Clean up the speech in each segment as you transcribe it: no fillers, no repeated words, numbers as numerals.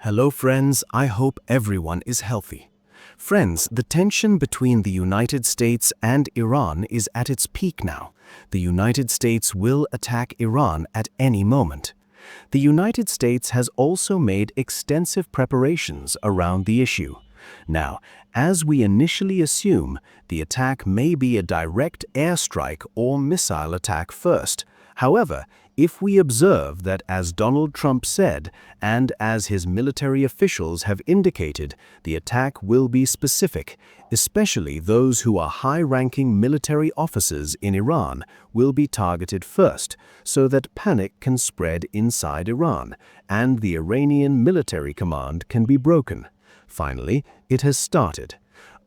Hello friends, I hope everyone is healthy. Friends, the tension between the United States and Iran is at its peak now. The United States will attack Iran at any moment. The United States has also made extensive preparations around the issue. Now, as we initially assume, the attack may be a direct airstrike or missile attack first. However, if we observe that, as Donald Trump said, and as his military officials have indicated, the attack will be specific, especially those who are high-ranking military officers in Iran will be targeted first, so that panic can spread inside Iran, and the Iranian military command can be broken. Finally, it has started.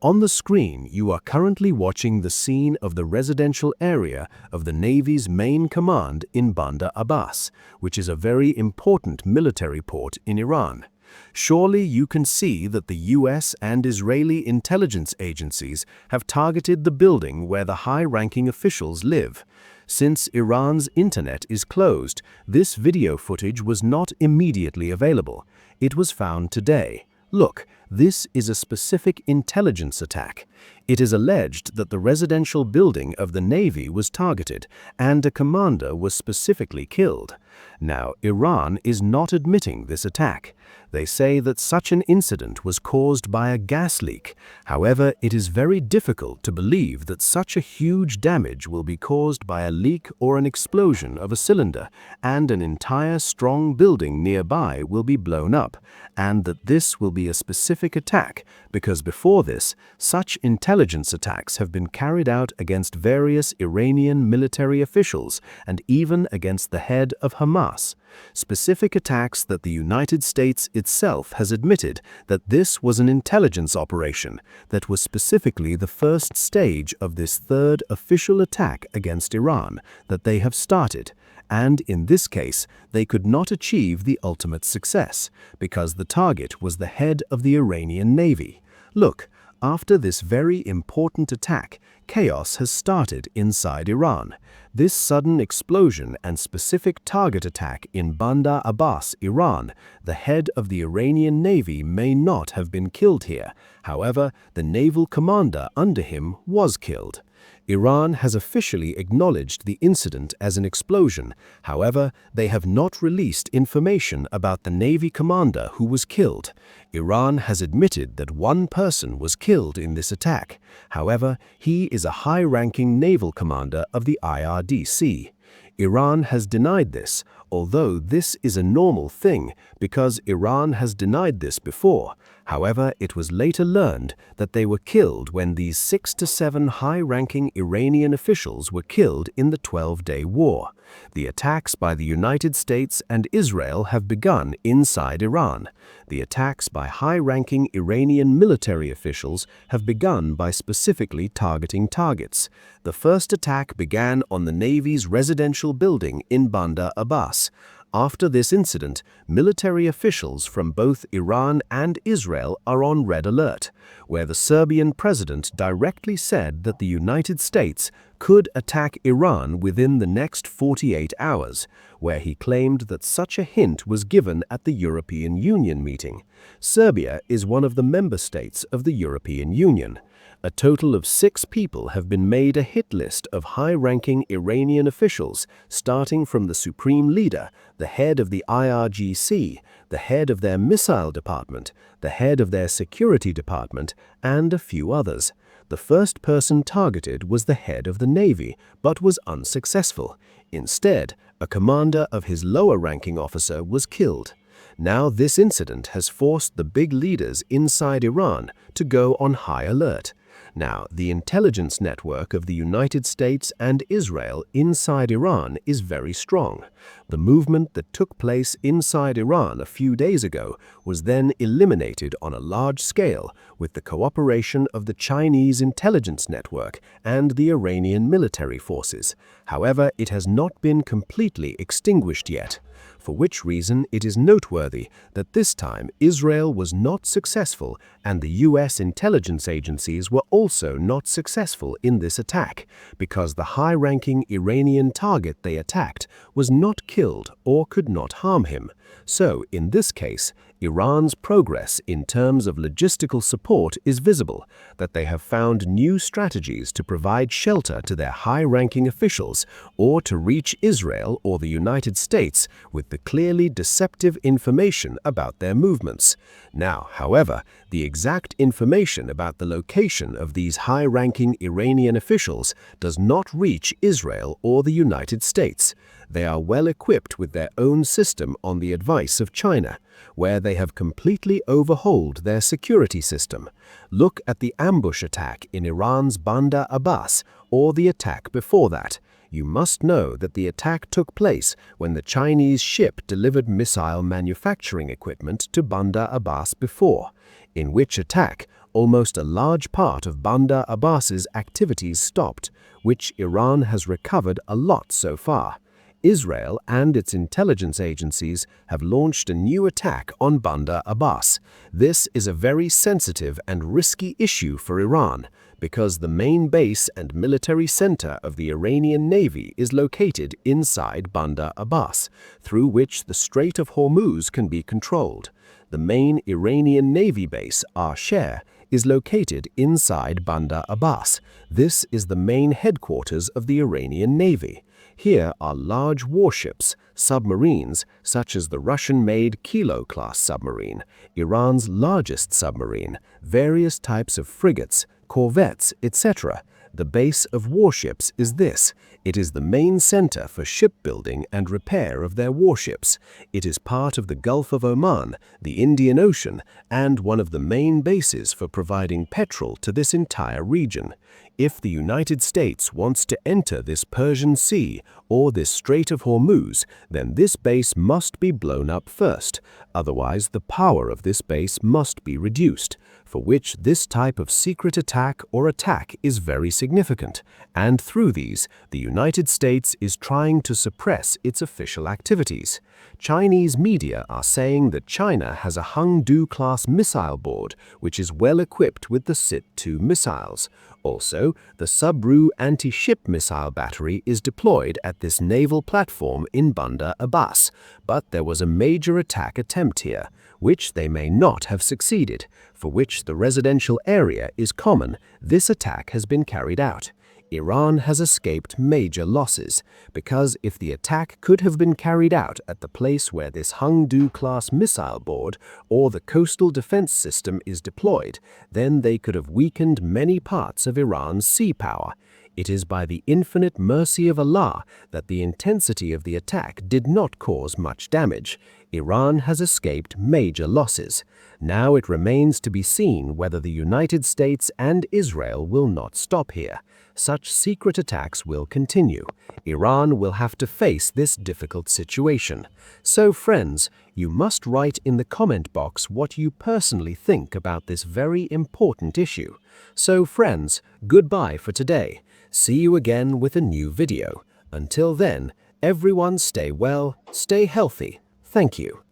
On the screen, you are currently watching the scene of the residential area of the Navy's main command in Bandar Abbas, which is a very important military port in Iran. Surely you can see that the US and Israeli intelligence agencies have targeted the building where the high-ranking officials live. Since Iran's internet is closed, this video footage was not immediately available. It was found today. Look, this is a specific intelligence attack. It is alleged that the residential building of the Navy was targeted and a commander was specifically killed. Now, Iran is not admitting this attack. They say that such an incident was caused by a gas leak. However, it is very difficult to believe that such a huge damage will be caused by a leak or an explosion of a cylinder, and an entire strong building nearby will be blown up, and that this will be a specific attack, because before this, such intelligence attacks have been carried out against various Iranian military officials and even against the head of Hamas. Specific attacks that the United States itself has admitted that this was an intelligence operation that was specifically the first stage of this third official attack against Iran that they have started. And in this case, they could not achieve the ultimate success because the target was the head of the Iranian Navy. Look, after this very important attack, chaos has started inside Iran. This sudden explosion and specific target attack in Bandar Abbas, Iran, the head of the Iranian Navy may not have been killed here. However, the naval commander under him was killed. Iran has officially acknowledged the incident as an explosion. However, they have not released information about the Navy commander who was killed. Iran has admitted that one person was killed in this attack. However, he is a high-ranking naval commander of the IRGC. Iran has denied this, although this is a normal thing because Iran has denied this before. However, it was later learned that they were killed when these 6 to 7 high-ranking Iranian officials were killed in the 12-day war. The attacks by the United States and Israel have begun inside Iran. The attacks by high-ranking Iranian military officials have begun by specifically targeting targets. The first attack began on the Navy's residential building in Bandar Abbas. After this incident, military officials from both Iran and Israel are on red alert, where the Serbian president directly said that the United States could attack Iran within the next 48 hours, where he claimed that such a hint was given at the European Union meeting. Serbia is one of the member states of the European Union. A total of 6 people have been made a hit list of high-ranking Iranian officials, starting from the supreme leader, the head of the IRGC, the head of their missile department, the head of their security department, and a few others. The first person targeted was the head of the Navy, but was unsuccessful. Instead, a commander of his lower-ranking officer was killed. Now this incident has forced the big leaders inside Iran to go on high alert. Now, the intelligence network of the United States and Israel inside Iran is very strong. The movement that took place inside Iran a few days ago was then eliminated on a large scale with the cooperation of the Chinese intelligence network and the Iranian military forces. However, it has not been completely extinguished yet, for which reason it is noteworthy that this time Israel was not successful and the US intelligence agencies were also not successful in this attack, because the high-ranking Iranian target they attacked was not killed or could not harm him. So, in this case, Iran's progress in terms of logistical support is visible, that they have found new strategies to provide shelter to their high-ranking officials or to reach Israel or the United States with the clearly deceptive information about their movements. Now, however, the exact information about the location of these high-ranking Iranian officials does not reach Israel or the United States. They are well equipped with their own system on the advice of China, where they have completely overhauled their security system. Look at the ambush attack in Iran's Bandar Abbas or the attack before that. You must know that the attack took place when the Chinese ship delivered missile manufacturing equipment to Bandar Abbas before, in which attack almost a large part of Bandar Abbas's activities stopped, which Iran has recovered a lot so far. Israel and its intelligence agencies have launched a new attack on Bandar Abbas. This is a very sensitive and risky issue for Iran, because the main base and military center of the Iranian Navy is located inside Bandar Abbas, through which the Strait of Hormuz can be controlled. The main Iranian Navy base, Arsher, is located inside Bandar Abbas. This is the main headquarters of the Iranian Navy. Here are large warships, submarines such as the Russian-made Kilo-class submarine, Iran's largest submarine, various types of frigates, corvettes, etc. The base of warships is this. It is the main center for shipbuilding and repair of their warships. It is part of the Gulf of Oman, the Indian Ocean, and one of the main bases for providing petrol to this entire region. If the United States wants to enter this Persian Sea or this Strait of Hormuz, then this base must be blown up first. Otherwise, the power of this base must be reduced, for which this type of secret attack or attack is very significant, and through these, the United States is trying to suppress its official activities. Chinese media are saying that China has a Hangdu-class missile board, which is well equipped with the Sit-2 missiles. Also, the Subru anti-ship missile battery is deployed at this naval platform in Bandar Abbas, but there was a major attack attempt here, which they may not have succeeded, for which the residential area is common. This attack has been carried out. Iran has escaped major losses, because if the attack could have been carried out at the place where this Hangdu-class missile board or the coastal defense system is deployed, then they could have weakened many parts of Iran's sea power. It is by the infinite mercy of Allah that the intensity of the attack did not cause much damage. Iran has escaped major losses. Now it remains to be seen whether the United States and Israel will not stop here. Such secret attacks will continue. Iran will have to face this difficult situation. So friends, you must write in the comment box what you personally think about this very important issue. So friends, goodbye for today. See you again with a new video. Until then, everyone stay well, stay healthy. Thank you.